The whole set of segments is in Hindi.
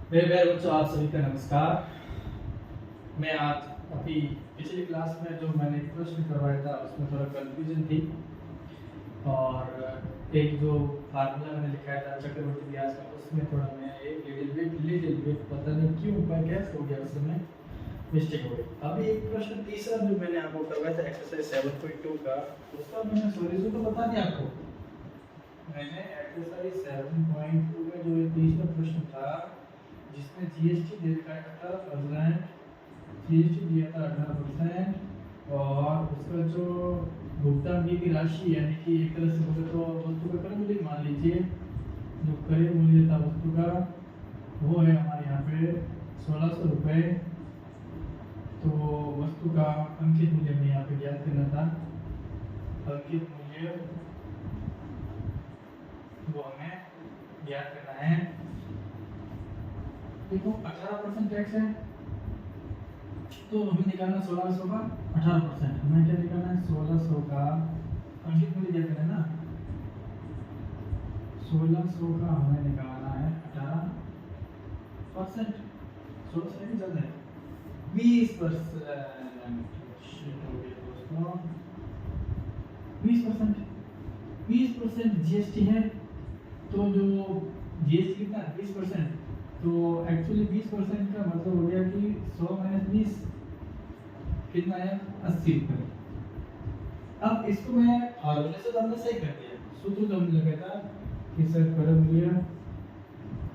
मेरे प्यारे बच्चों, आप सभी का नमस्कार। मैं आज अभी पिछली क्लास में जो मैंने प्रश्न करवाया था उसमें थोड़ा कंफ्यूजन थी और एक जो फार्मूला मैंने लिखाया था चक्रवर्ती ब्याज का उसमें थोड़ा मैं एक लिटिल बिट पता नहीं क्यों पर गैस हो गया, उसमें मिस्टेक हो गई। अभी एक प्रश्न तीसरा जो मैंने आपको करवाया था एक्सरसाइज 7.2 का, उसका मैंने सॉल्यूशन तो बता दिया आपको। मैंने एक्सरसाइज 7.2 में जो ये तीसरा प्रश्न था जिसमें जीएसटी दे रखा है 18%, जीएसटी दिया था 18% और उसका जो भुगतान की राशि यानी कि एक तरह से बोले तो वस्तु का क्रय मूल्य मान लीजिए, जो क्रय मूल्य था वस्तु का वो है हमारे यहाँ पे 1600 रुपये। तो वस्तु का अंकित मूल्य हमें यहाँ पे ज्ञात करना था। अंकित मूल्य वो हमें ज्ञात करना है। देखो 18% टैक्स है तो हमें निकालना 1600 का 18%। हमें क्या निकालना है 1600 का अंकित मूल्य क्या करना है ना, 1600 का हमें निकालना है 18%। 1600 से ज्यादा है 20%। दोस्तों 20% जीएसटी है। तो जो जीएसटी कितना है 20%, तो एक्चुअली 20% का मतलब हो गया कि 100 - 20 कितना है 80 रुपये। अब इसको मैं फार्मूले से तो हमने सही कर दिया, सूत्र तो हमने लगाया था कि सर क्रय मूल्य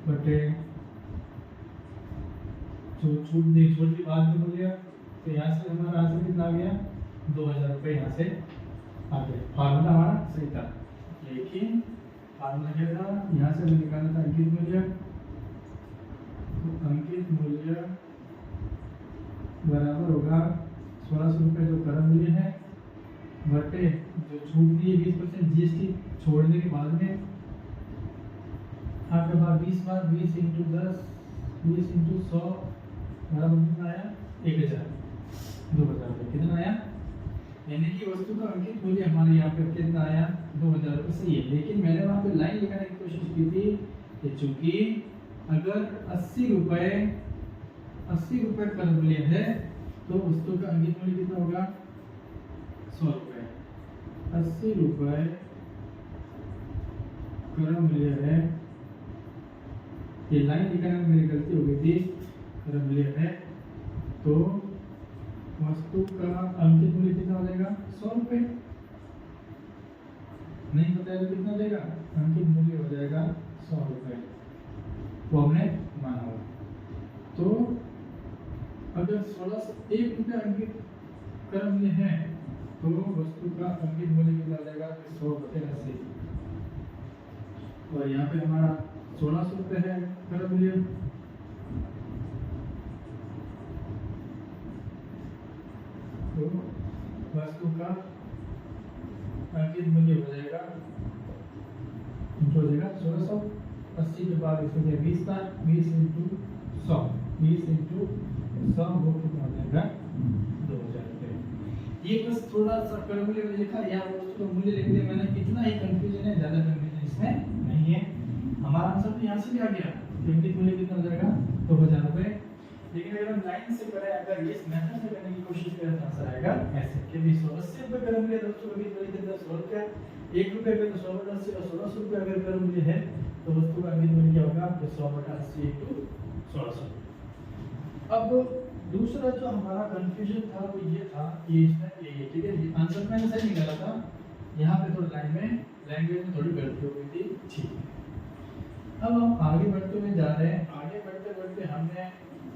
बटे जो छूट दी छूट की बाद में मूल्य, तो यहाँ से हमारा आंसर कितना आ गया 2000 रुपये यहाँ से आ गया। फार्मूला हमारा सही था, लेकिन फार्मूला क्या था, यहाँ से हमें निकालना था अंकित मूल्य। तो अंकित मूल्य बराबर होगा 1600 रुपये जो क्रय मूल्य है बटे जो छूट दी है 20% जीएसटी छोड़ने के बाद में आपके पास 20 बार 20 × 10 20 × 100 बराबर कितना आया 1000 2000 रुपये कितना आया, यानी कि वस्तु का अंकित मूल्य हमारे यहाँ पे कितना आया 2000 रुपये सही है। लेकिन मैंने वहाँ पे लाइन लिखाने की कोशिश की थी कि चूंकि अगर 80 रुपये क्रय मूल्य है तो वस्तु का अंकित मूल्य कितना होगा 100 रुपये। 80 रुपये क्रय मूल्य है, ये लाइन लिखाने में मेरी गलती हो गई थी। क्रय मूल्य है तो वस्तु का अंकित मूल्य कितना हो जाएगा 100 रुपये। नहीं बताया तो कितना हो जाएगा, अंकित मूल्य हो जाएगा 100 रुपये, वो हमने माना हुआ। तो अगर 1 रुपया अंकित क्रय मूल्य है तो वस्तु का अंकित मूल्य कितना हो जाएगा 100/80। और यहाँ पे हमारा 1600 रुपये है क्रय मूल्य, तो वस्तु का अंकित मूल्य हो जाएगा 1680 के बाद इसको 20 बार 20 × 100 वो कितना हो जाएगा 2000 रुपये। ये बस थोड़ा सा क्रय मूल्य मैंने लिखा, यहाँ वस्तु का मूल्य लिख दिया मैंने, कितना ही कंफ्यूजन है, ज्यादा कंफ्यूजन इसमें नहीं है। हमारा आंसर तो यहाँ से भी आ गया, अंकित मूल्य कितना हो जाएगा 2000 रुपये। लेकिन अगर हम लाइन से करें, अगर इस मेथड से करने की कोशिश करें तो आंसर आएगा ऐसे कि 180 रुपये क्रय मूल्य दोस्तों अंकित मूल्य कितना 100 रुपया, 1 रुपये का तो 100/80 और 1600 रुपये अगर क्रय मूल्य है तो वस्तु का अंकित मूल्य क्या होगा 100/80 × 1600। अब दूसरा जो हमारा कंफ्यूजन था वो ये था कि इसमें ये ठीक है, आंसर मैंने सही निकाला था, यहाँ पे थोड़ी लाइन में लैंग्वेज में थोड़ी गलती हो गई थी, ठीक है। अब हम आगे बढ़ते हुए जा रहे हैं। आगे बढ़ते बढ़ते हमने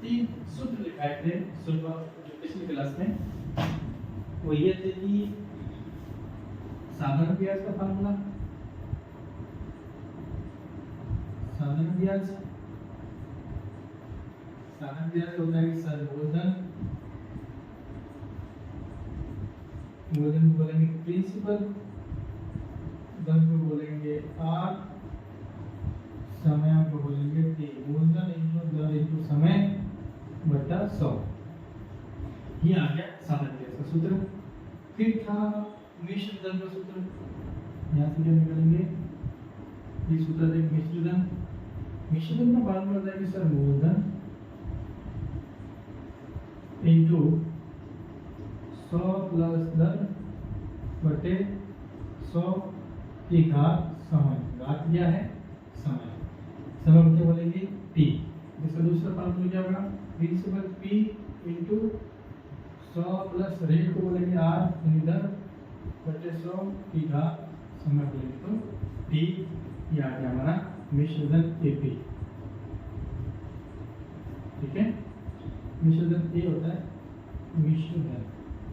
3 सूत्र लिखाए थे शुरुआत जो पिछली क्लास में, वो ये थे कि साधारण ब्याज का फार्मूला, साधारण ब्याज होता है सर मूलधन को बोलेंगे प्रिंसिपल, धन को बोलेंगे आर, समय को बोलेंगे टी। मूलधन × धन × समय बटा 100, ये आ गया साधारण ब्याज का सूत्र। फिर था मिश्र धन का सूत्र, यहाँ से क्या निकालेंगे ये सूत्र है मिश्र धन मिश्रण का फॉर्मूला होता है कि सर मूलधन इनटू 100 प्लस दर बटे 100 की घात समय। घात क्या है? समय। समय को क्या बोलेंगे? p। इसका दूसरा फॉर्मूला क्या होगा? v equal p into 100 plus rate को बोलेंगे r यानी दर बटे 100 की घात समय बोलेंगे तो t। ये आ गया हमारा मिश्रण AP। ठीक है, मिश्रण A होता है मिश्रण।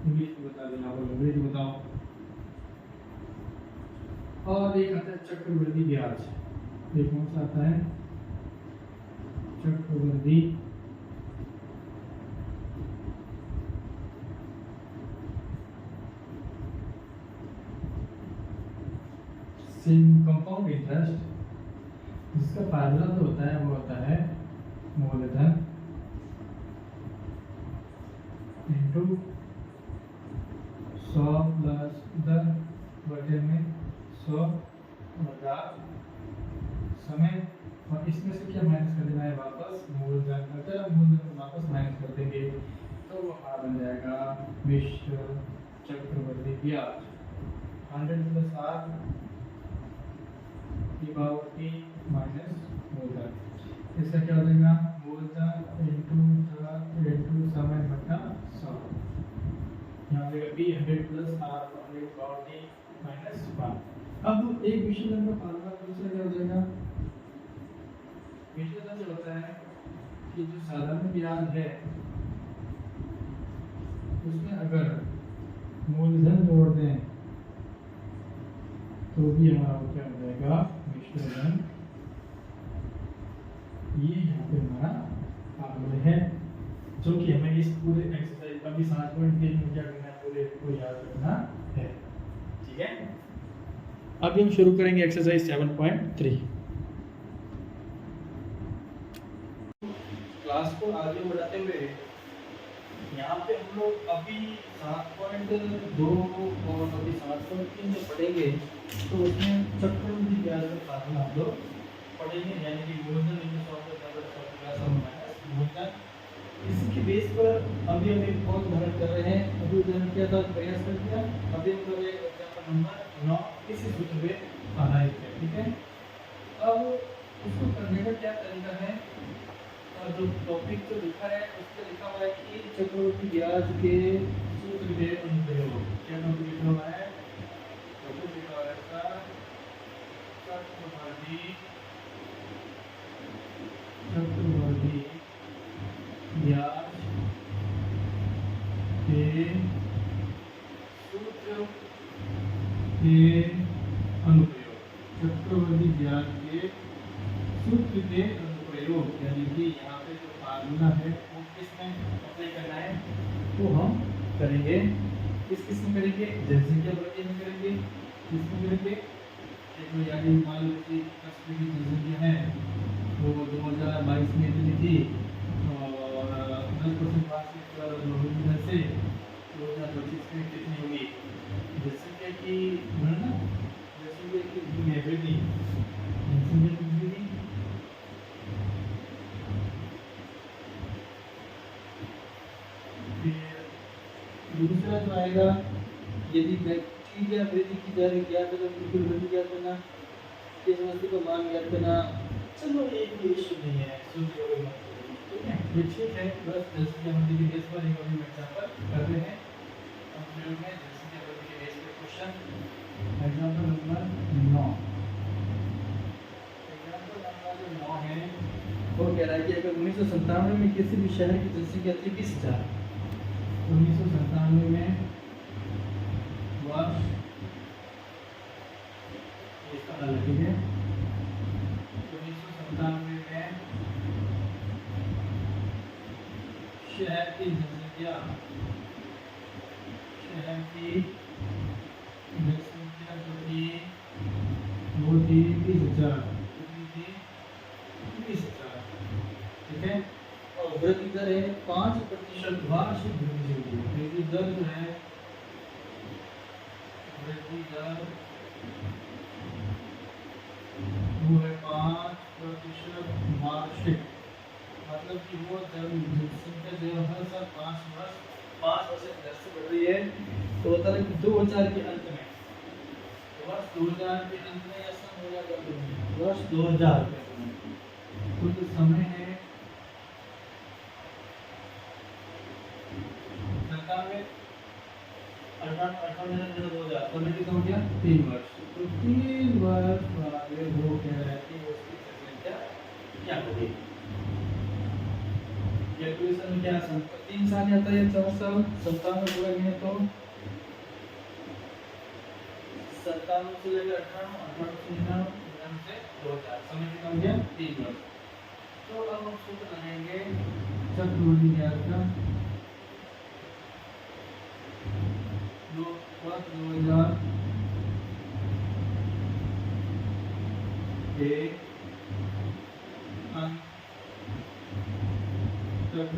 इंग्लिश में बता देना, आप अंग्रेजी में बताओ। और एक आता है चक्रवृद्धि ब्याज। ये कौन सा आता है? चक्रवृद्धि कंपाउंड इंटरेस्ट, जिसका फार्मूला जो होता है वो होता है मूलधन इनटू 100 प्लस दर बटे में 100 घात समय। और इसमें से क्या माइनस कर देना है? वापस मूलधन। अगर मूलधन को वापस माइनस कर देंगे तो वो आ बन जाएगा मिश्र चक्रवृद्धि ब्याज। 100 प्लस r की पावर t माइनस मूलधन। इसका क्या हो जाएगा? मूलधन इनटू समय बटा 100। यहाँ हो जाएगा b 100 plus r 100 power t minus 1। अब एक विश्लेषण का फॉर्मूला दूसरा क्या हो जाएगा? विश्लेषण से होता है कि जो साधारण ब्याज है उसमें अगर मूलधन जोड़ दें तो भी हमारा क्या हो जाएगा? मिश्रण। ये यहाँ पे हमारा फॉर्मूला है जो कि हमें इस पूरे एक्सरसाइज अभी 7.3 में क्या करना है? पूरे को याद रखना है। ठीक है, अभी हम शुरू करेंगे एक्सरसाइज 7.3। क्लास को आगे बढ़ाते हुए यहाँ पे हम लोग अभी 7.2 और अभी 7.3 जो पढ़ेंगे तो उसमें चक्रवृद्धि ब्याज का फार्मूला हम लोग पढ़ेंगे, यानी कि मूलधन इनटू 100 माइनस मूलधन। इसी के बेस पर अभी हम एक और उदाहरण कर रहे हैं। अभी उदाहरण क्या था? प्रयास कर दिया। अभी हम कर रहे हैं एग्जांपल नंबर 9 इसी सूत्र पे आधारित है। ठीक है, अब उसको करने का क्या तरीका है? और जो टॉपिक जो लिखा है उस पर लिखा हुआ है कि चक्रवृद्धि ब्याज के सूत्र के अनुप्रयोग। क्या टॉपिक लिखा हुआ है? टॉपिक लिखा हुआ है चक्रवृद्धि ब्याज के सूत्र के अनुप्रयोग। चक्रवृद्धि ब्याज के सूत्र के अनुप्रयोग, यानी कि यहाँ पे जो फार्मूला है वो किसमें अप्लाई करना है? तो हम करेंगे किस में करेंगे? जनसंख्या वृद्धि में करेंगे। किसमें करेंगे? देखो यानी मान लीजिए की जनसंख्या है वो 2022 में इतनी थी और 10% वार्षिक वृद्धि दर से 2025 में कितनी होगी? जनसंख्या की गणना, जनसंख्या की वृद्धि, जनसंख्या की वृद्धि। दूसरा जो आएगा, यदि बैक्टीरिया वृद्धि की जा रही ज्ञात करना, बिल्कुल वृद्धि ज्ञात करना, किस वस्तु का मान ज्ञात करना। चलो एक भी इशू नहीं है, सूत्र को मत करो। ठीक है, ये ठीक है। बस जनसंख्या वृद्धि के बेस पर एक अभी एग्जांपल कर रहे हैं। अब प्रयोग में जनसंख्या वृद्धि के बेस पर question example number 9। Example number 9 है वो कह रहा है कि अगर 1997 में किसी भी शहर की जनसंख्या थी 20,000, 1997 में वर्ष इसका अलग है। 1997 में शहर की जनसंख्या जो थी वो थी 20,000। ठीक है, और वृद्धि दर है 5% वार्षिक वृद्धि होगी। वृद्धि दर जो है, वृद्धि दर वो है 5% मार्कशीट, मतलब कि वो जनसंख्या जो है हर साल 5 वर्ष से बढ़ रही है। तो होता है कि 2000 के अंत में, वर्ष 2000 के अंत में या सन 2000 के अंत में, वर्ष 2000 के अंत में कुल समय है 97, 2000 समय कितना हो गया 3 वर्ष। तो 3 वर्ष वाले वो कह रहे हैं कि उसकी जनसंख्या क्या होगी। कैलकुलेशन में क्या 3 साल आता है 4 साल 57 पूरा गिने तो 57 से लेकर 98 से 99 से 2000 समय कितना हो गया 3 वर्ष। तो अब हम सूत्र लगाएंगे चक्रवृद्धि ब्याज का 2000 के अंत तक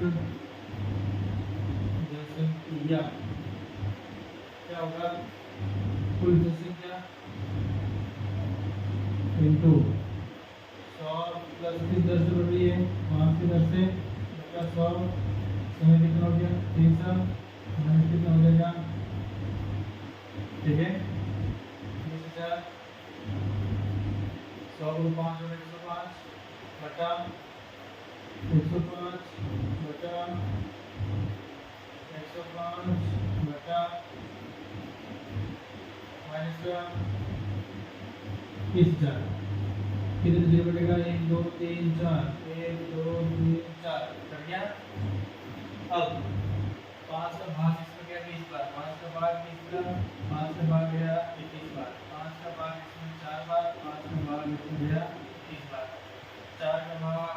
जनसंख्या क्या होगा, कुल जनसंख्या इंटू 100 प्लस किस दर से बढ़ रही है 5 की दर से, बटा 100 समय कितना हो गया 3 साल, माइनस कितना हो जाएगा, ठीक है 20,000 100 को 5 में 105 बटा 105 बटा 105 बटा माइनस का 30,000 कितने जीरो बटेगा 1 2 3 4 1 2 3 4 कट गया। अब 5 का भाग इसमें गया 20 बार, 5 का भाग 20 बार, 5 का भाग गया 21 बार, 5 का भाग इसमें 4 बार, 5 का भाग इसमें गया 30 बार, 4 का भाग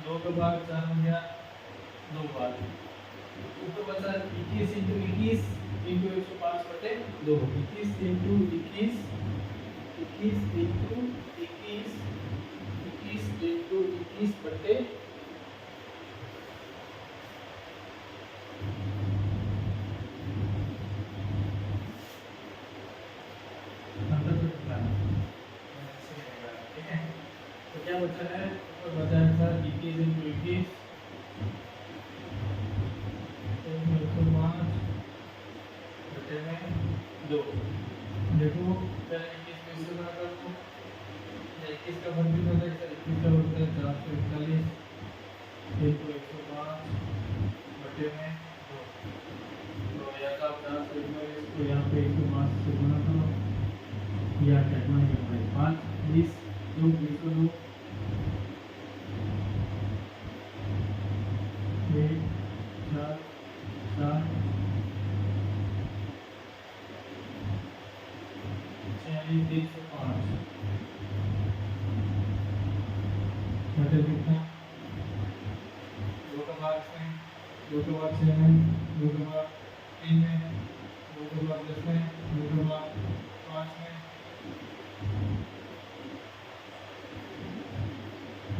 2 का भाग 4 में गया 2 बार, ऊपर बचा 21 इंटू 21 इंटू 105 बटे 2, 21 इंटू 21 21 इंटू 21 21 इंटू 21 बटे 50, तो क्या बचा है, ऊपर बचा है सर 21 इंटू 21 105 बटे में 2। देखो पहले 21 में इससे गुणा कर दो, 21 का वर्ग कितना होता है सर, 21 का वर्ग है 441 इंटू 105 बटे में 2। तो यह था 441 को यहाँ पे 105 से गुणा करो, या क्या है 5 20 2 20 को 2 1 4 4 46 305 बटे कितना 2 का भाग से 2 का भाग 6 में 2 का भाग 3 में 2 का भाग 10 में 2 का भाग 5 में,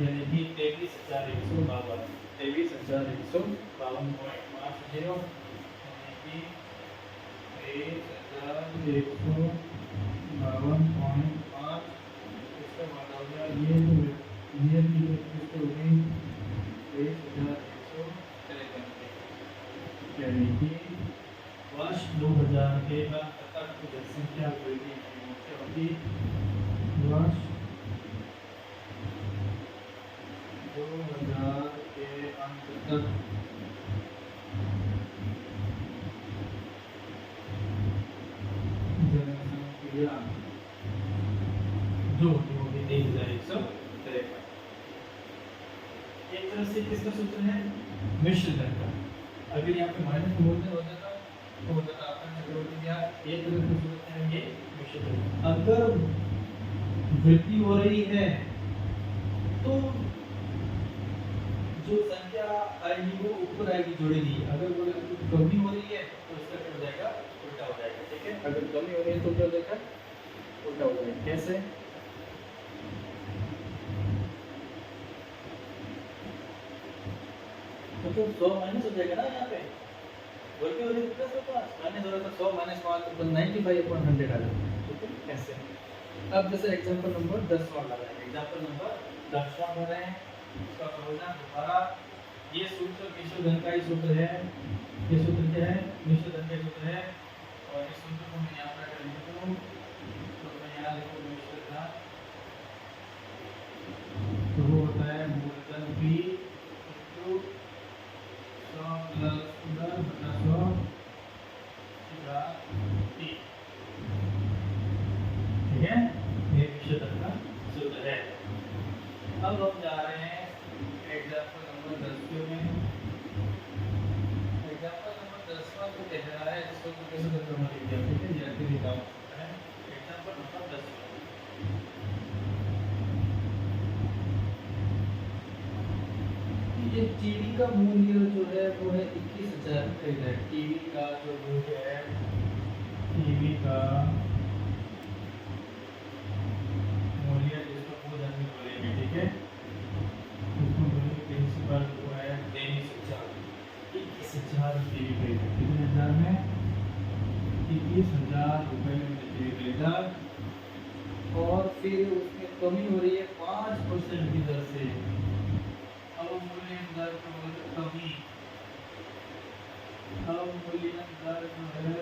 यानी कि 23,152 23,152.50, यानी कि 23,152.5। इसका मतलब हो गया ये जो नियरली किसको हो गई 23,153, यानी कि वर्ष 2000 के अंत तक जनसंख्या वृद्धि होगी, वर्ष 2000 के अंत तक जनसंख्या जो होगी 23,153। एक तरह से किसका सूत्र है, मिश्र दर का। अगर यहाँ पे माइनस बोलते हो जाता तो हो जाता आपका चक्रवृद्धि ब्याज, एक तरह से सूत्र है ये मिश्र दर। अगर वृद्धि हो रही है तो जो संख्या आएगी वो ऊपर आएगी जुड़ेगी, अगर वो कमी हो रही है तो इसका क्या हो जाएगा उल्टा हो जाएगा, ठीक है। अगर कमी हो रही है तो क्या हो जाएगा उल्टा हो जाएगा। कैसे, तो 100 माइनस हो जाएगा ना, यहाँ पे बोल के हो रही है प्लस होगा, माइनस हो रहा था 100 माइनस 5 तो 95/100 आ जाएगा, ठीक है। कैसे अब जैसे एग्जांपल नंबर 10वां लगाएंगे, एग्जांपल नंबर 10वां कर रहे हैं, इसका समझना दोबारा। ये सूत्र मिश्रधन का ही सूत्र है, ये सूत्र क्या है, मिश्रधन का सूत्र है, और इस सूत्र को मैं यहाँ पर लिख दूँ तो मैं यहाँ लिखूँ मिश्रधन, तो वो होता है मूलधन P इंटू 100 प्लस 10 बटा 100 T, ठीक है, ये मिश्रधन का सूत्र है। अब हम जा रहे हैं एग्जांपल नंबर 10 में। एग्जांपल नंबर 10वां जो कह रहा है इसको तो कैसे करना लिख दिया, ठीक है, ये ऐसे लिखा होता है। एग्जांपल नंबर 10 ये टीवी का मूल्य जो है वो है 21,000 रुपये है। टीवी का जो मूल्य है, टीवी का मूल्य जिसको मूलधन में बोलेंगे, ठीक है, उसको बोलेंगे प्रिंसिपल जो है 21,000 टीवी खरीदा, कितने हजार में, 21,000 रुपये में टीवी खरीदा, और फिर उसमें कमी हो रही है 5% की दर से। अवमूल्यन दर कमी, अवमूल्यन दर जो है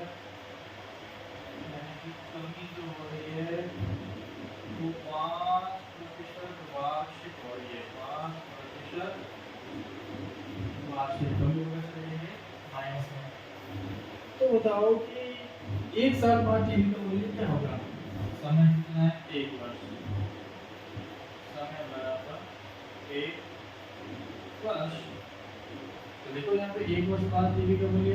यानी कि कमी जो हो रही है वो 5% वार्षिक हो रही है, 5% वार्षिक कमी होना चाहिए माइनस में। तो बताओ कि एक साल बाद टीवी का मूल्य क्या होगा, समय कितना है, 1 वर्ष, समय बराबर 1 वर्ष। तो देखो यहाँ पे 1 वर्ष बाद टीवी का मूल्य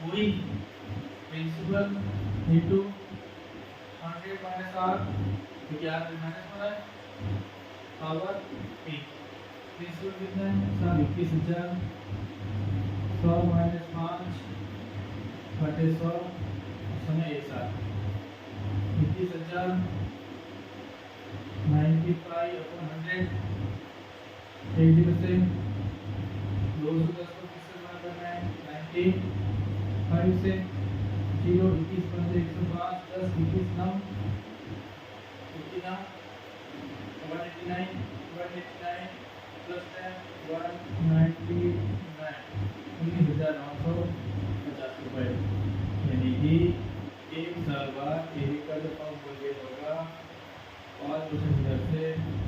वही प्रिंसिपल इंटू 100 माइनस आर, क्योंकि आर माइनस हो रहा है, पावर पी। प्रिंसिपल कितना है, सब 21,000, 100 माइनस 5 बटे 100, समय 1 साल, 21,000 95/100, 1 जीरो से 210 को किससे गुणा करना है, 95 से 0, 21 बटे 105, 10 21 9 59 189 189 प्लस 10 199 19,950 रुपये, यानी कि 1 साल बाद टीवी का जो मूल्य होगा 5% दर से,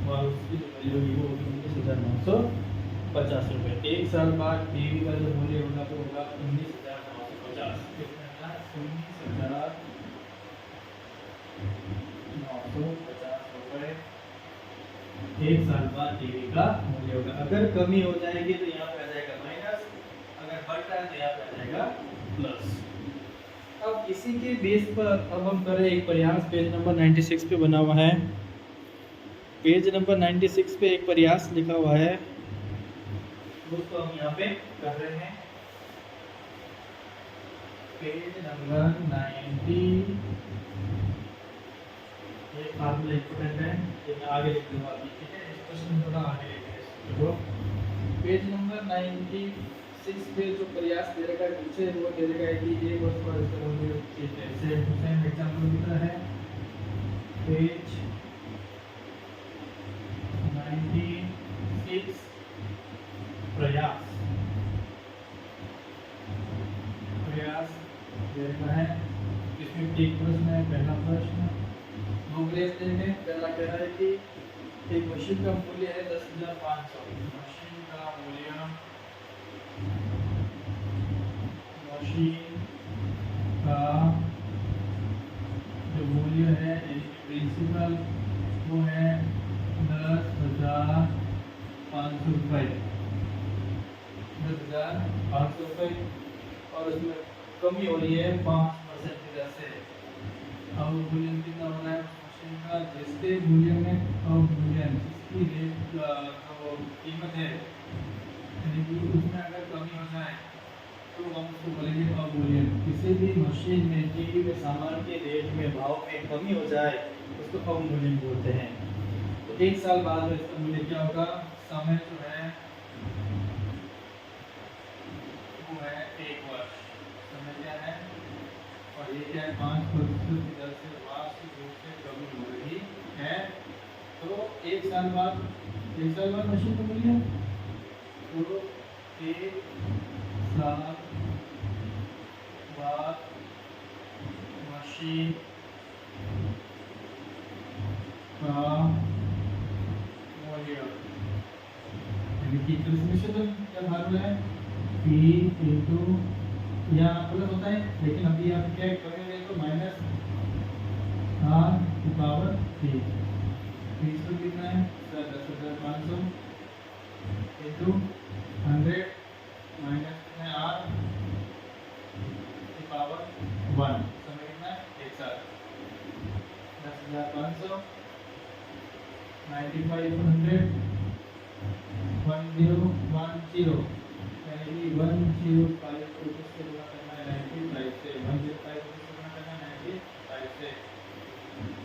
और उसकी जो वैल्यू होगी वो होगी 19,950 रुपये। 1 साल बाद टीवी का जो मूल्य होगा वो होगा 19,950, कितना, 19,950 रुपये 1 साल बाद टीवी का मूल्य होगा। अगर कमी हो जाएगी तो यहाँ पे आ जाएगा माइनस, अगर बढ़ता है तो यहाँ पे आ जाएगा प्लस। अब इसी के बेस पर अब हम करें एक प्रयास, पेज नंबर 96 पे बना हुआ है, पेज नंबर 96 पे एक प्रयास लिखा हुआ है, उसको हम यहाँ पे कर रहे हैं। पेज नंबर 90, ये फार्मूला इंपॉर्टेंट है, ये मैं आगे लिख दूंगा अभी, ठीक है, इस क्वेश्चन थोड़ा आगे लिखेंगे। तो पेज नंबर 96 पे जो प्रयास दे रखा है नीचे, वो दे रखा है कि 1 वर्ष बाद इसका मूल्य सेम एग्जांपल कितना है, पेज 96 प्रयास दे रखा है, इसमें एक प्रश्न है, पहला प्रश्न प्रोग्रेस देंगे। पहला कह रहा है कि एक मशीन का मूल्य है 10,500, मशीन का मूल्य, मशीन का जो मूल्य है प्रिंसिपल वो है 10,500 रुपये, 10,500 रुपये, और उसमें कमी हो रही है 5% की दर से। अब मूल्य कितना हो रहा है मशीन का, जिसके मूल्य में अवमूल्यन, जिसकी रेट जो कीमत है यानी कि उसमें अगर कमी हो जाए तो हम उसको बोलेंगे अवमूल्यन। किसी भी मशीन में टीवी में सामान के रेट में भाव में कमी हो जाए उसको अवमूल्यन बोलते हैं। तो 1 साल बाद में इसका मूल्य क्या होगा, समय जो है 1 वर्ष समय क्या है, और ये क्या है 5% की दर से वार्षिक रूप से कमी हो रही है। तो 1 साल बाद मशीन का मूल्य, तो 1 साल बाद मशीन का मूल्य यानी कि ट्रांसमिशन क्या भाग है P इंटू, यहाँ प्लस होता है लेकिन अभी आप क्या करेंगे तो माइनस R की पावर 3, इसको कितना है 10,500 इंटू 100 माइनस है R की पावर 1, समय कितना है 1 साल, 10,500 95 100 1010 यानी कि 105 को किससे गुणा करना है 95 से, 105 को किससे गुणा करना है 95 से,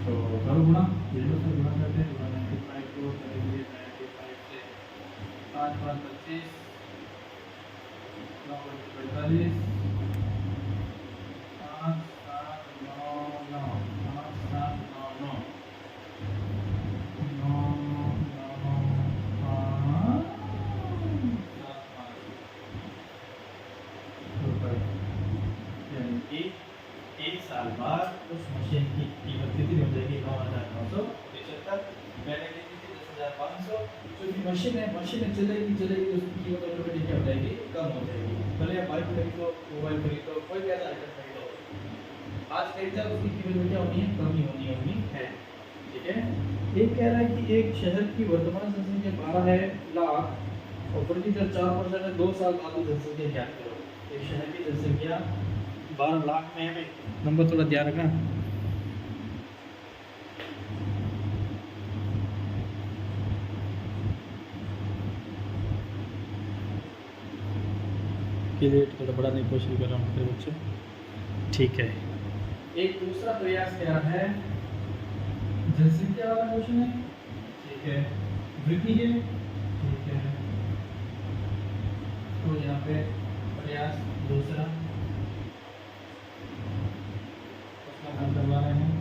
तो करो गुणा 0 से गुणा करते हैं, 95 को करेंगे 95 से, 5 5 25 9 45 5 7 9 9 5 7 9 9 साल बाद उस मशीन की कीमत कितनी हो जाएगी 9,975, मैंने ली थी 10,500। क्योंकि मशीन चलेगी तो उसकी कीमत ऑटोमेटिक क्या हो जाएगी, कम हो जाएगी। भले आप बाइक खरीदो, मोबाइल खरीदो, कोई भी ऐसा आइटम खरीदो, आज खरीदा उसकी कीमत में क्या होनी है, कमी होनी है। ठीक है, एक कह रहा है कि एक शहर की वर्तमान जनसंख्या 12 लाख और वृद्धि दर 4% है, 2 साल बाद जनसंख्या ज्ञात करो। एक शहर की जनसंख्या 12 लाख में है, नंबर थोड़ा ध्यान रखना। कि रेट थोड़ा बढ़ाने की कोशिश कर रहा हूँ मेरे बच्चे। ठीक है, एक दूसरा प्रयास क्या है, जनसंख्या वाला क्वेश्चन है। ठीक है, वृद्धि है। ठीक है, तो यहाँ पे प्रयास दूसरा हल करवा रहे हैं।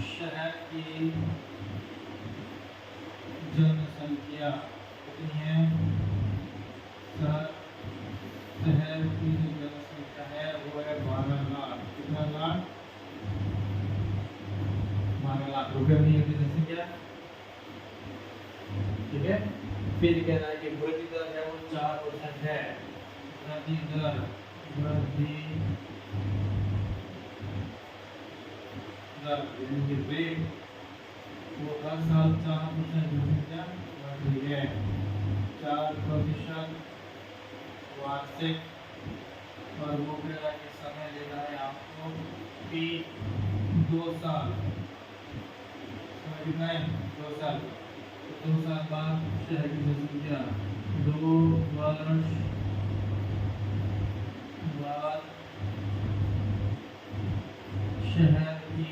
शहर की जनसंख्या कितनी है, शहर की जो जनसंख्या है वो है 12 लाख। कितना लाख, 12 लाख रुपये में की जनसंख्या। ठीक है, फिर कहना है कि वृद्धि दर है वो 4% है। वृद्धि दर रेट वो हर साल 4% जनसंख्या बढ़ रही है, 4% वार्षिक, और वो कह रहा है कि समय लेना है आपको कि 2 साल, समय कितना है 2 साल, तो 2 साल बाद शहर की जनसंख्या 2 वर्ष बाद शहर की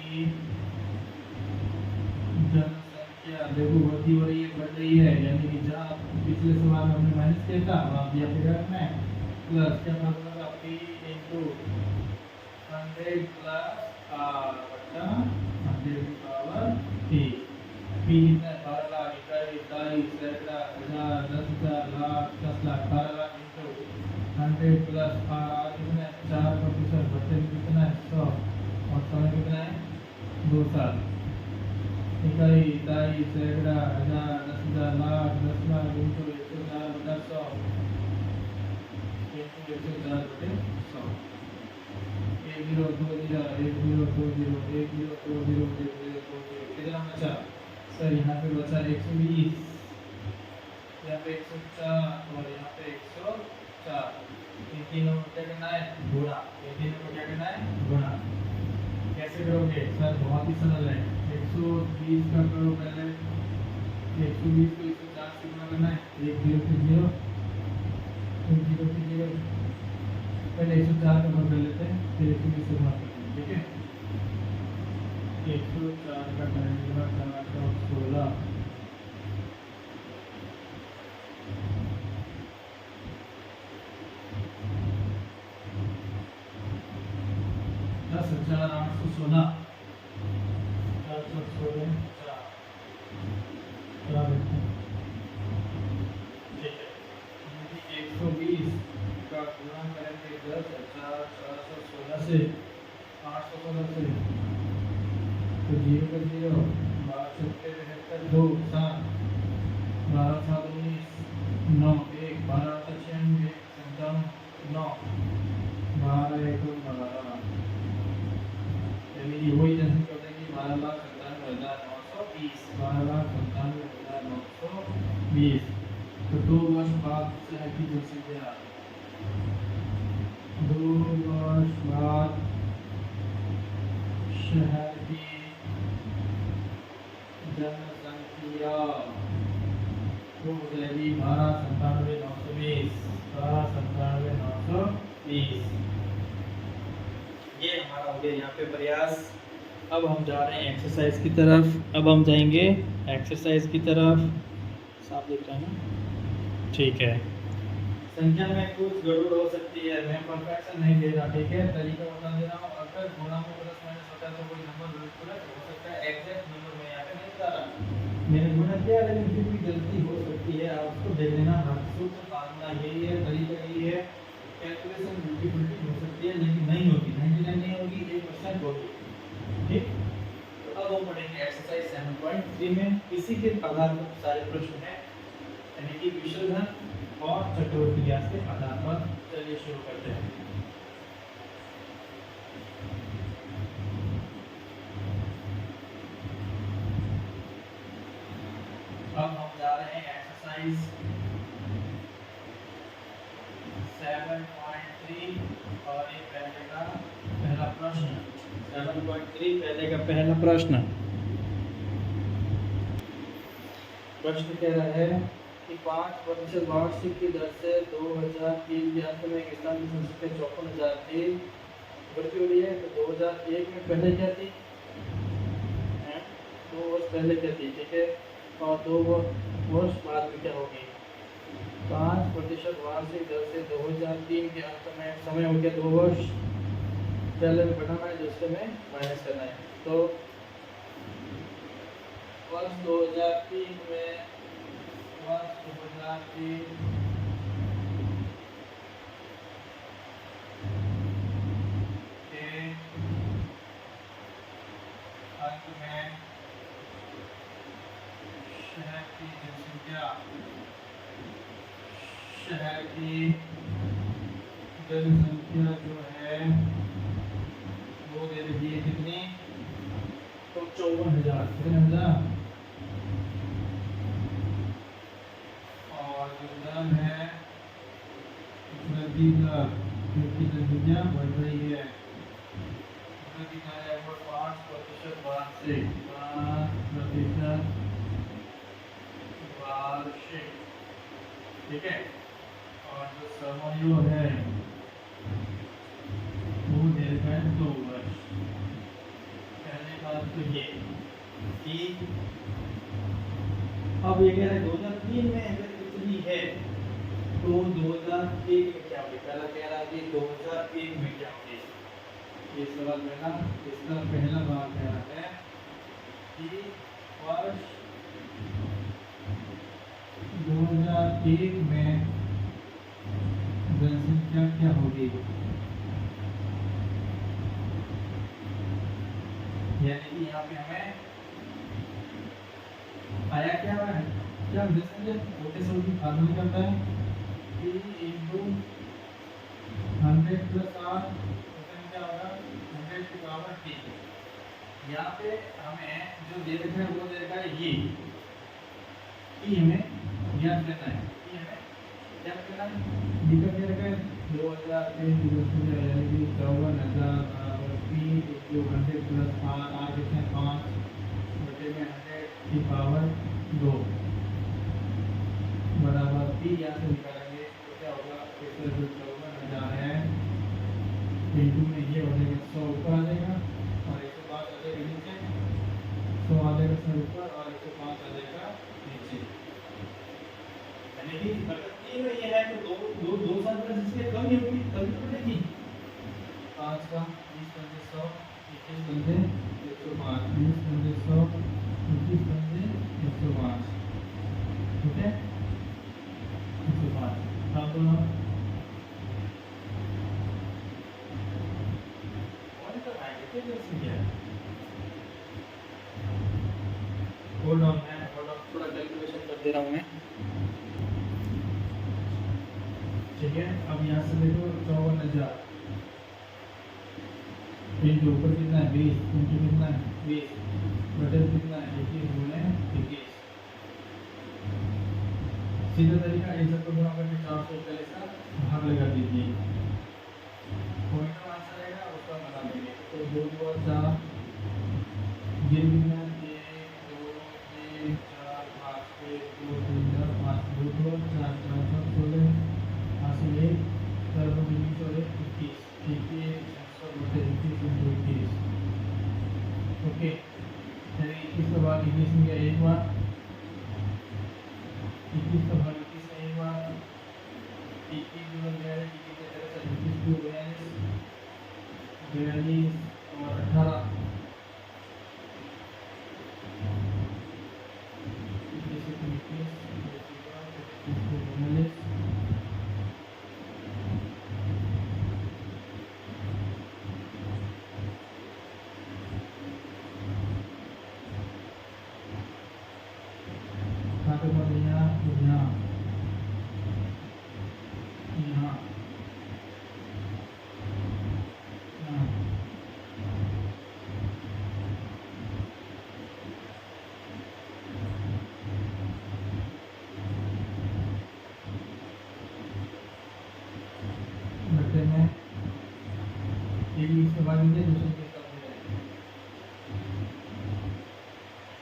जनसंख्या देखो वृद्धि हो रही है, बढ़ रही है, यानी कि जहाँ पिछले सवाल में हमने माइनस किया था वहाँ यहाँ पे रखना है प्लस, क्या होगा P इंटू 100 प्लस R बटा 100 की पावर P। P कितना है 12 लाख, इकाई, सैकड़ा, हजार, 10,000, lakh, 10 lakh, 12 lakh into 100 plus R कितना है 4% बटे कितना है 100, और समय कितना है 2 साल। इकाई, सैकड़ा, हजार, 10,000, लाख, 10 लाख इंटू 104 बटा 100 इंटू 104 बटे 100। 1020 कितना बचा सर, यहाँ पे बचा 120, यहाँ पे 104 और यहाँ पे 104। इन तीनों को क्या करना है, गुणा। इन तीनों को क्या करना है, गुणा। कैसे करोगे सर, बहुत ही सरल है। 120 का करो पहले, 120 को 104 से गुणा करना है, 1 0 फिर 0, 1 0 फिर 0, पहले 104 का गुणा कर लेते हैं, फिर 120 से गुणा करते हैं। ठीक है, 104 का करेंगे 16, 10,816 416 ठीक है। 120 का गुणा करेंगे 10,416 से 816 से, तो 0 का 0, 12 2 7 12 7 19 9 1 12 96 57 9 12 1 12, यानी वही जनसंख्या हो जाएगी 12,97,920 12,97,920। तो 2 वर्ष बाद शहर की जनसंख्या 2 वर्ष बाद शहर की जनसंख्या वो हो जाएगी 12,97,920 12,97,920। ये हमारा हो गया यहाँ पे प्रयास। अब हम जा रहे हैं एक्सरसाइज की तरफ। अब हम जाएंगे एक्सरसाइज की तरफ। साफ दिख रहा है ना? ठीक है। संख्या में कुछ गड़बड़ हो सकती है, मैं परफेक्शन नहीं दे रहा, ठीक है, तरीका बता दे रहा हूँ। अगर गुणा में प्लस माइनस होता है तो कोई नंबर बिल्कुल हो सकता है, एग्जैक्ट नंबर मैं यहाँ पे नहीं बता रहा, मैंने गुणा किया लेकिन फिर भी गलती हो सकती है, आप उसको देख लेना। सूत्र फार्मूला यही है, तरीका यही है। कैलकुलेशन बिल्कुल हो सकती है लेकिन नहीं होगी, 99 नहीं होगी, 1% होगी, ठीक। तो अब हम पढ़ेंगे एक्सरसाइज 7.3 में इसी के आधार पर सारे प्रश्न हैं, यानी कि विशोधन और चक्रवर्ती व्यास के आधार पर। चलिए शुरू करते हैं। अब हम जा रहे हैं एक्सरसाइज 7.3 और ये पहले का पहला प्रश्न। 7.3 पहले का पहला प्रश्न। प्रश्न कह रहा है कि 5% वार्षिक की दर से 2003 के अंत में एक स्थान की संख्या 54,000 थी, बढ़ती हो रही है। तो 2001 में पहले क्या थी, 2 वर्ष पहले क्या थी, ठीक है, और 2 वर्ष बाद में क्या होगी। 5% वार्षिक दर से 2003 के अंत में समय हो गया 2 वर्ष पहले में बढ़ाना है, दूसरे में माइनस करना है। तो वर्ष 2003 में वर्ष 2003 के अंत में शहर की जनसंख्या जो है वो दे दीजिए कितनी, तो 54,000 और जो दर है वृद्धि दर, क्योंकि जनसंख्या बढ़ रही है, वृद्धि दर है वो 5% वार्षिक, 5% वार्षिक, ठीक है। और जो समयो है वो देगा 2 वर्ष। पहले बात तो ये कि अब ये कह रहे हैं 2003 में अगर इतनी है तो 2001 में क्या होगी। पहला कह रहा है कि 2001 में क्या होगी, ये सवाल पहला। इसका पहला भाग कह रहा है कि वर्ष 2001 में जनसंख्या क्या होगी, यानी कि यहाँ पे हमें आया क्या है, क्या जनसंख्या छोटे से की फार्मूला करता है कि 100 + 8 क्या होगा 100 की पावर t। यहाँ पे हमें जो दे रखा है वो दे रखा है ये हमें ज्ञात करना है, क्या करना है, निकल के रखा है 2003 की जनसंख्या यानी कि 54,000 बराबर p जो 100 + 8 कितने 5 बटे में 100 की पावर 2 बराबर p। यहाँ से निकालेंगे तो क्या होगा, इसमें जो 54,000 है इंटू में ये हो जाएगा 100 ऊपर आ जाएगा और 105 आ जाएगा नीचे, 100 आ जाएगा 100 ऊपर और 105 आ जाएगा नीचे। यानी कि अगर तीन में ये है तो दो साल का जिसके कम ही होगी, कम तो बढ़ेगी 5 का 20 पंजे 100, 21 पंजे 105, 20 पंजे 100, 21 पंजे 105, ठीक है 105। अब और तो आएंगे क्या जैसे क्या होल्ड ऑन थोड़ा कैलकुलेशन कर दे रहा हूँ मैं, ठीक है। अब यहाँ से देखो 54,000 इनके ऊपर कितना है 20, इनके कितना है 20 बटे कितना है 21 गुणे 21। सीधा तरीका इन सबको गुणा करके 441 का भाग लगा दीजिए, पॉइंट का आंसर आएगा उसका बना देंगे। तो 2 और 4 ये कितना 1 2 3 4 5 1 2 3 4 5 2 4 4 4 16 81 4 20 और 21 21 21 ओके। 21 का भाग 21 में गया एक बार, 21 का भाग 21 में एक बार, 21 में गया 21 की तरह से 21 को 42 और 18 इसके बाद मुझे दूसरी चीज का मुझे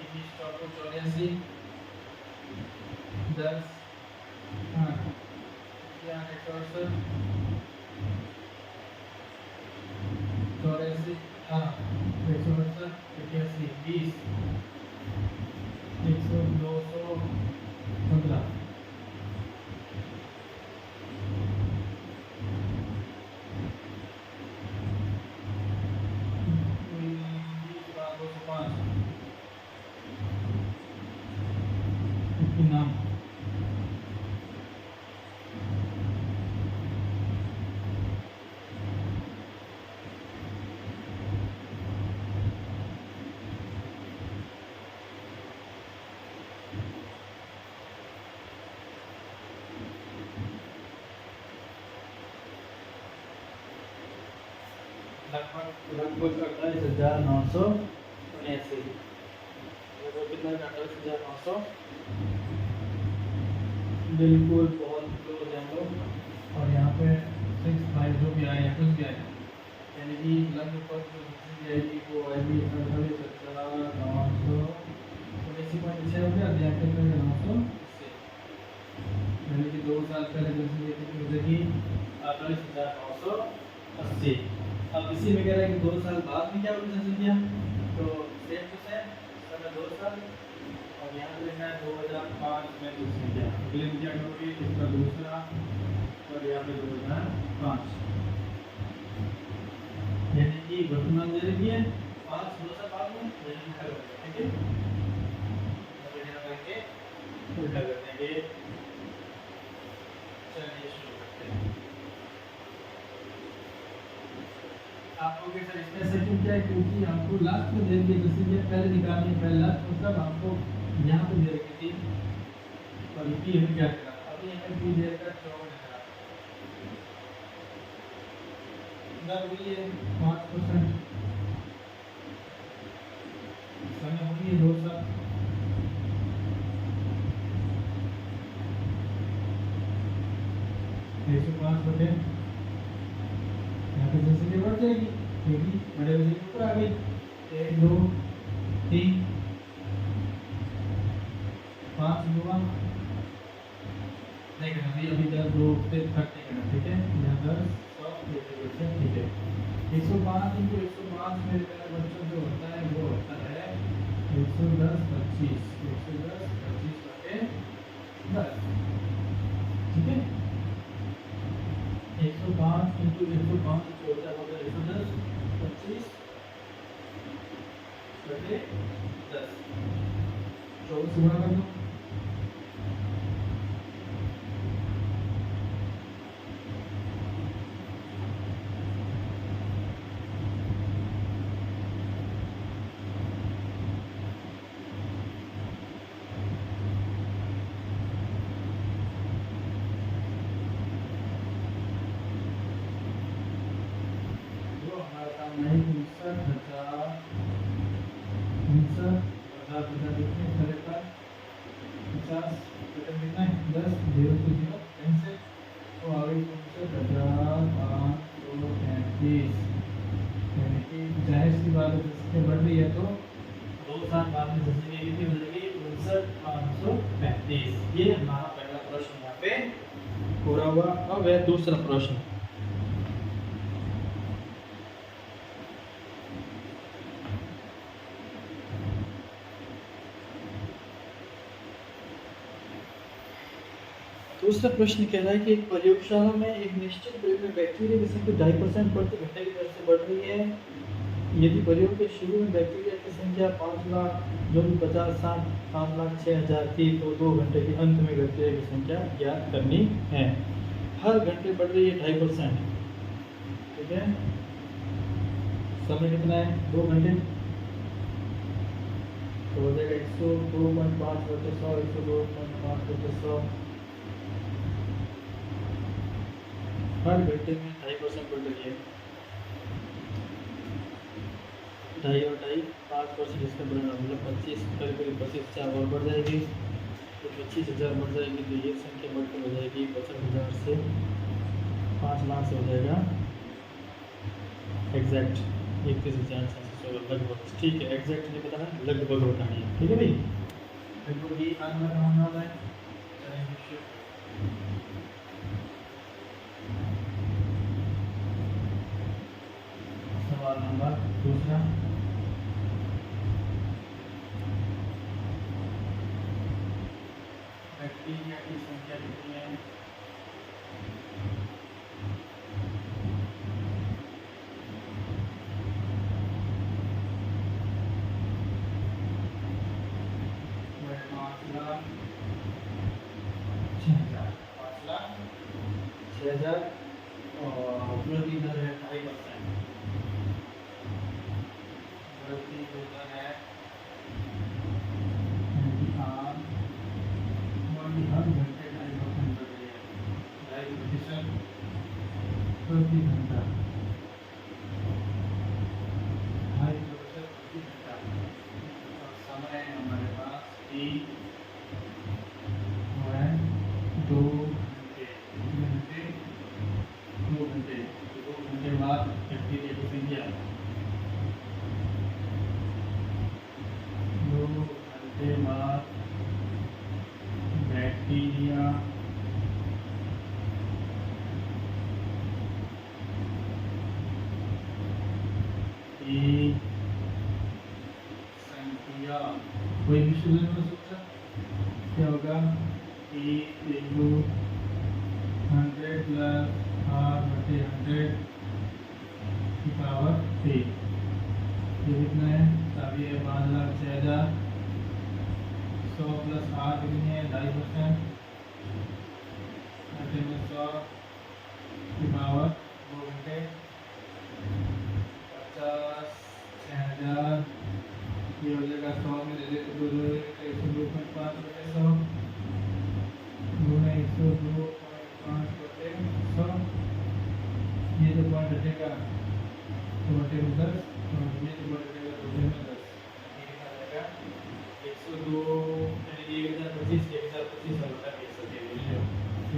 21 84 10 8 168 84 हाँ 168 81 20 100 215 नाम लगभग 48,979 कितना 48,900 बिल्कुल बहुत क्लोज है हम लोग। और यहाँ पे 65 जो भी आए कुछ भी आए यानी कि लगभग जो आएगी वो आएगी 48,900 19.6 हो गया यहाँ पे 900 यानी कि 2 साल पहले जैसे कि 48,980। अब इसी में कह रहा है कि 2 साल बाद में क्या होगी जनसंख्या, तो सेम टू सेम समय 2 साल और यहाँ पे लिखना है 2005 में जनसंख्या, अगले में क्या होगी इसका दूसरा और यहाँ पे 2005 यानी कि वर्तमान दे रही है 5 2 साल बाद में जनसंख्या हो जाएगी, ठीक है। अब यहाँ करके उल्टा कर देंगे। चलिए शुरू करते हैं। आप लोग सर इसमें सेकंड क्या है क्योंकि हमको लास्ट में दे दिए जैसे ये पहले निकालनी है पहले लास्ट मतलब हमको यहाँ पे दे रखी थी और पी हमें क्या करना अभी हमें पी दे रखा 54 दर हुई है 5% समय होगी 2 साल 105 बटे यहाँ पे जनसंख्या बढ़ जाएगी क्योंकि बड़े बजे ऊपर आ गई 1 2 3 5 युवा नहीं करना अभी 10 2 से 30 करना, ठीक है। यहाँ 10 100 ठीक है। 105 इंटू 105 में मेरा बच्चों जो होता है वो होता है 110 25 बटे 10, ठीक है। 105 इंटू 105 होता है 110 से 10 24 गुणा कर दो नहीं 50 कितना है 10 0 से 0 कैंसिल तो आगे 59,535 यानी कि जाहिर सी बात है जिससे बढ़ रही है तो 2 साल बाद में जिसकी कितनी हो जाएगी 59,535 ये हमारा पहला प्रश्न यहाँ पे पूरा हुआ। अब है दूसरा प्रश्न। दूसरा प्रश्न कह रहा है कि एक प्रयोगशाला में एक निश्चित प्रयोग में बैक्टीरिया की संख्या 2.5% प्रति घंटे की दर से बढ़ रही है। यदि प्रयोग के शुरू में बैक्टीरिया की संख्या 5 लाख जो भी 50 60 5 लाख 6,000 थी तो 2 घंटे के अंत में बैक्टीरिया की संख्या ज्ञात करनी है। हर घंटे बढ़ रही है 2.5%। ठीक है, समय कितना है 2 घंटे तो हो जाएगा 102.5 बटे 100 102.5 बटे 100 हर घंटे में 2.5% बढ़ रही है। 2.5 और 2.5 5% इसका बढ़ना मतलब 25 करीब 25,000 और बढ़ जाएगी तो 25,000 बढ़ जाएगी तो ये संख्या बढ़कर हो जाएगी 50,000 से 5 लाख से हो जाएगा एग्जैक्ट 31,716 लगभग। ठीक है, एग्जैक्ट नहीं पता है, लगभग बतानी है। ठीक है भाई, लगभग ये आंसर होने वाला है। सवाल नंबर दूसरा, बैक्टीरिया की संख्या कितनी है? और वृद्धि दर है 2.5%। वृद्धि दर है हर घंटे 2.5% बढ़ रही है। 2.5% प्रति घंटा, 2.5% प्रति घंटा। और समय हमारे पास t है 2 घंटे। 2 घंटे बाद बैक्टीरिया की संख्या 2 घंटे बाद बैक्टीरिया की संख्या कोई भी शुरू में सोचा क्या होगा E = 100 प्लस R/100 की पावर 3। ये कितना है? तभी है 5,06,000। 100 प्लस R कितनी है? 2.5%। 100 की पावर 2 घंटे 50,06,000। ये हो जाएगा 100 में ले लेते 102.5 बटे 100 गुणा 102.5 बटे 100। ये तो पॉइंट हटेगा तो बटे में 10 और ये तो पॉइंट हटेगा तो बटे में 10। ये कितना जाएगा 102 यानी 1025 1025 और बटा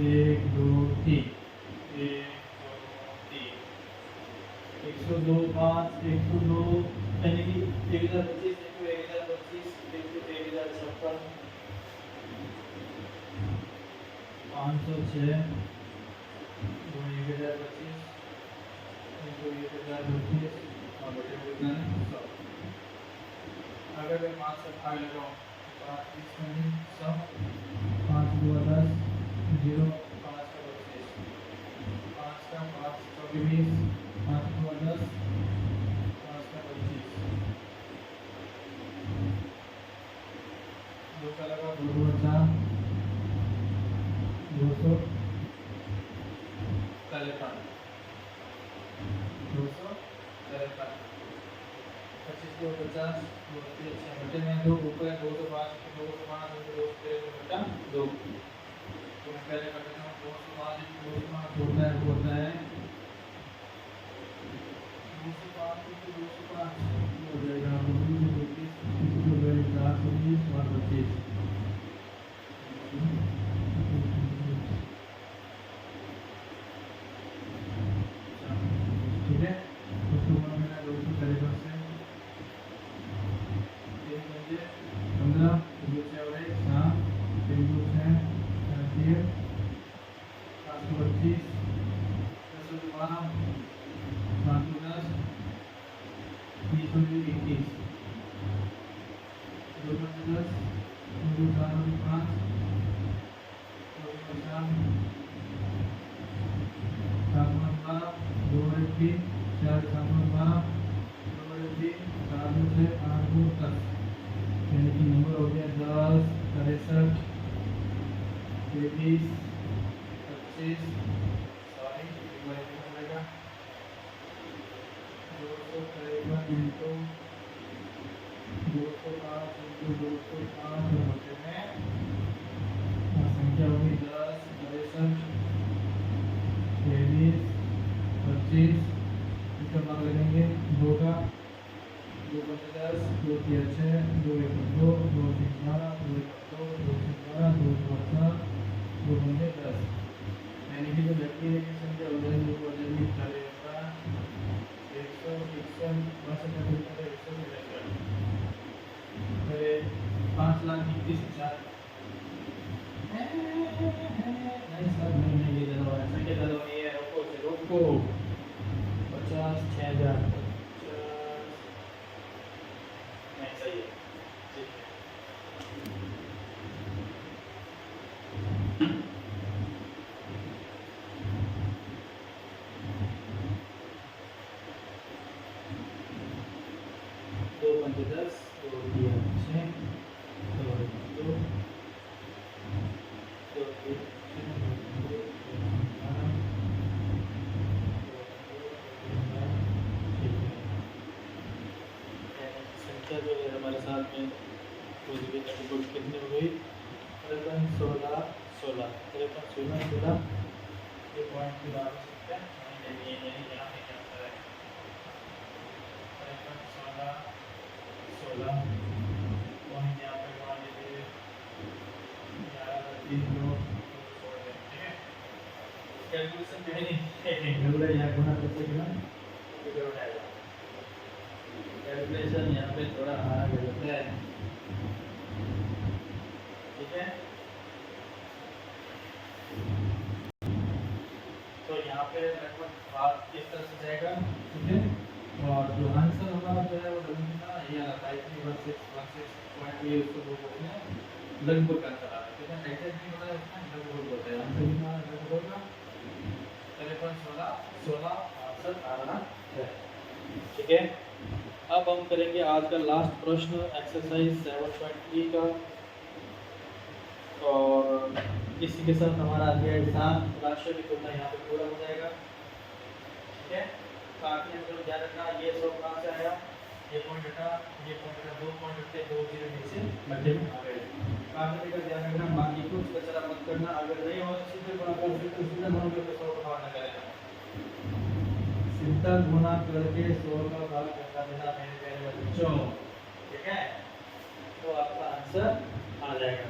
1 2 3 102 5 102 यानी कि 1025 into 1025 into 1056 506 गुणा 1025 into 1025 और बटे में कितना है 100। अगर मैं 5 से भाग लगाऊं 5 20 100 5 2 10 0 5 का 25 5 का 5 24 5 2 10 5 का 25 का लगा 2 2 253 253 25 को 50 बटे में 2 ऊपर 205 205 2 तो मैं पहले कर देता हूँ 205 होता है 205 हो जाएगा 420 और 25 ठीक है। उसको मेरा 253 से 15 और 1 7 3 2 6 7 725 10 510 20 21 2 10 2 4 5 2 4 7 12 2 3 4 7 12 2 3 4 6 8 2 10 यानी कि नंबर हो गया 10 63 23 25 सॉरी होगा 253 इंटू 205 इंटू 205 होते हैं संख्या होगी 10 63 23 25 इसका भाग लगेंगे 2 का 2 10 2 3 6 2 1 2 2 3 12 2 1 2 2 3 12 2 2 4 2 10 यानी कि जो व्यक्ति है कि संख्या हो जाएगी वो हो जाएगी 5,21,000 नहीं सर नहीं ये ज़्यादा है संख्या ज़्यादा नहीं है रोको 50 6,000 नहीं सही है ठीक है। दो पंच 10 2 3 6 2 2 2 संख्या जो है हमारे साथ में कितनी हो गई 16 16 ये पॉइंट की बात हो सकता है नहीं यहाँ नहीं जाता है 16 पॉइंट यहाँ पे मान लीजिए 11 3 लोग छोड़ दें ठीक है। कैलकुलेशन जो है नहीं रेगुलर यहाँ गुना करते हैं कैलकुलेशन यहाँ पे थोड़ा आगे होता है ठीक है। तो यहाँ पे लगभग बात इस तरह से जाएगा ठीक है। और जो आंसर हमारा जो है वो ये आता है कि 16.16 ये उसको वो बोलते हैं लगभग का आंसर आता है ठीक है। एग्जैक्ट नहीं होता है उसमें लगभग होता है आंसर कितना लगभग होगा 16 आंसर आ रहा है ठीक है। अब हम करेंगे आज का लास्ट प्रश्न एक्सरसाइज 7.3 का और इसी के साथ हमारा अध्याय 7 राशि की तुलना यहाँ पे पूरा हो जाएगा ठीक है। काफी अंदर ध्यान रखना ये सब कहाँ से आया ये पॉइंट हटा 2 पॉइंट हटे 2 0 नीचे मध्य में आ गए काफी का ध्यान रखना बाकी कुछ कचरा मत करना अगर नहीं हो तो सीधे गुणा कर सकते हो सीधा गुणा करके 100 का भाग न करेगा सीधा गुणा करके 100 का भाग करना देना मेरे प्यारे बच्चों ठीक है। तो आपका आंसर आ जाएगा।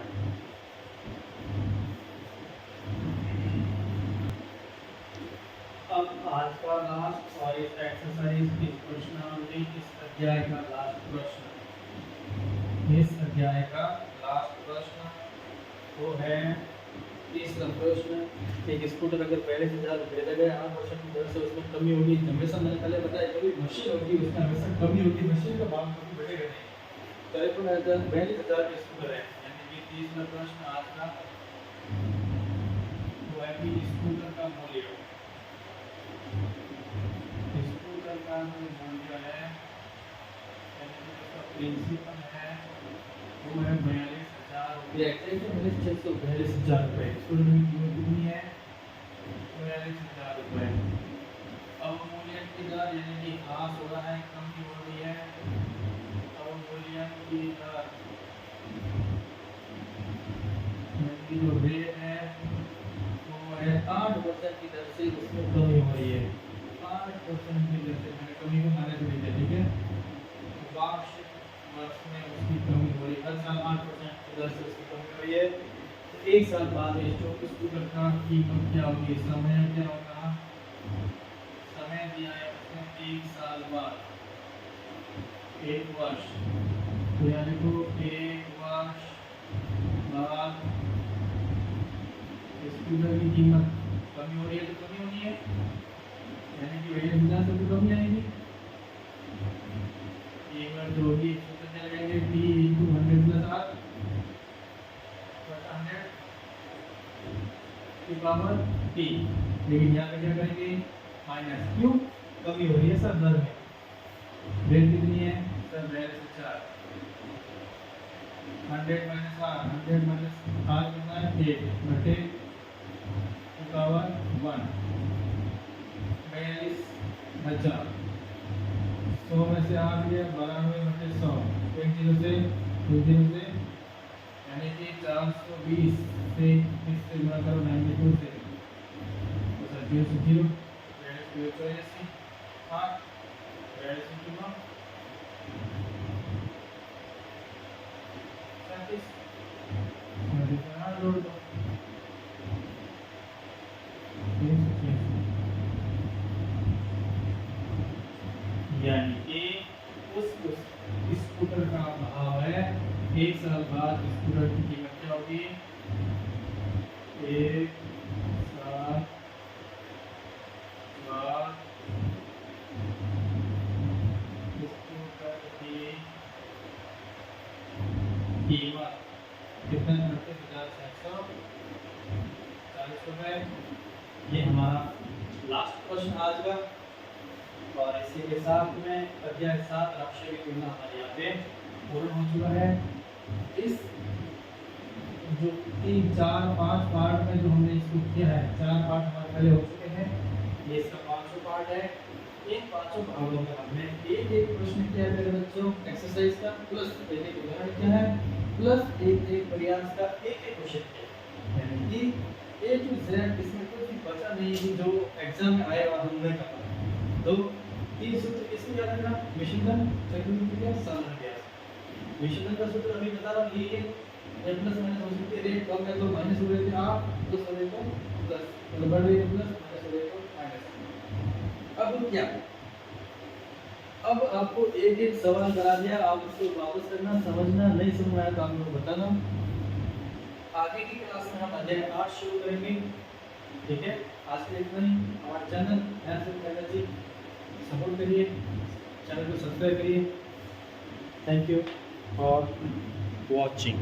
अब आज का लास्ट और इस एक्सरसाइज की प्रश्नावली इस अध्याय का लास्ट प्रश्न वो है तीसरा प्रश्न। एक स्कूटर अगर पहले से ज़्यादा भेजा गया 8% की दर से उसमें कमी होगी हमेशा मैंने पहले बताया कभी मशीन होगी उसमें हमेशा कमी होगी मशीन का भाव कभी बढ़ेगा नहीं 53,42,000 के स्कूटर है यानी कि तीसरा प्रश्न आज का वो है कि स्कूटर का मूल्य है प्रिंसिपल है वो है 42,000 रुपये एग्जैक्ट है 642,000 रुपये। स्टूडेंट की कीमत कितनी है? 42,000 रुपये। अवमूल्यन की दर यानी कि ह्रास हो रहा है, कमी हो रही है। अवमूल्यन की दर की जो रेट है वो है 8% की दर से उसमें कमी हो रही है। 8% की दर से मैंने कमी को माने तो ठीक है। वार्षिक वर्ष में उसकी कमी हो रही है, हर साल 8% की दर से उसकी कमी हो रही है। तो एक साल बाद स्टॉक स्कूटर का कीमत क्या होगी? समय क्या होगा? समय दिया है उसने 1 साल बाद, 1 वर्ष। तो यानी को 1 वर्ष बाद स्कूटर की कीमत कमी हो रही है, तो कमी होनी है, यानी कि वही बिना से तो कमी आएगी। एक बार जो होगी सूत्र क्या लगाएंगे? P × 100 + 8 100 की पावर T। लेकिन यहाँ पे क्या करेंगे? माइनस। क्यों? कमी हो रही है सर दर में। रेट कितनी है सर? 42,000। 100 - 8 100 - 8 कितना है? 8 बटे की पावर 1 42,000। 100 में से 8 गया 92 बटे 100। एक जीरो से यानी कि 420 से इससे गुणा करो 92 से, तो सर 0 से 0 84 8 42 किलो 37 जोड़ दो 380, यानी कि उस स्कूटर का भाव है। 1 साल बाद स्कूटर की कीमत क्या होगी? 1 साल बाद स्कूटर की कीमत कितना? 49,740 रुपये। ये हमारा लास्ट क्वेश्चन आज का, और इसी के साथ में अध्याय 7 राशि की तुलना हमारे यहाँ पे पूर्ण हो चुका है। इस जो 3 4 5 पार्ट में जो हमने इसको किया है, 4 पार्ट हमारे पहले हो चुके हैं, ये इसका 5वां पार्ट है। इन 5 भागों में हमने एक प्रश्न किया है मेरे बच्चों एक्सरसाइज का, प्लस एक उदाहरण किया है, प्लस एक प्रयास का एक क्वेश्चन किया, यानी कि A to Z इसमें कुछ भी बचा नहीं कि जो एग्जाम में आएगा हमने कहा। तो 3 सूत्र किसमें याद रखना? मिश्रण, चक्रवृद्धि का साधारण व्यास। मिश्रण का सूत्र अभी बता रहा हूं, ये a प्लस माइनस हो सकती है। रेट कम है तो माइनस हो रही है, आप प्लस हो रही है तो प्लस, मतलब बढ़ रही है प्लस, माइनस हो रही है तो माइनस। अब क्या? अब आपको एक सवाल करा दिया, आप उसको वापस करना, समझना, नहीं समझ आया तो आप लोग बताना। आगे की क्लास में हम अध्याय 8 शुरू करेंगे। ठीक है, आज के लिए इतना ही। हमारे चैनल सपोर्ट करिए, चैनल को सब्सक्राइब करिए। Thank you for watching.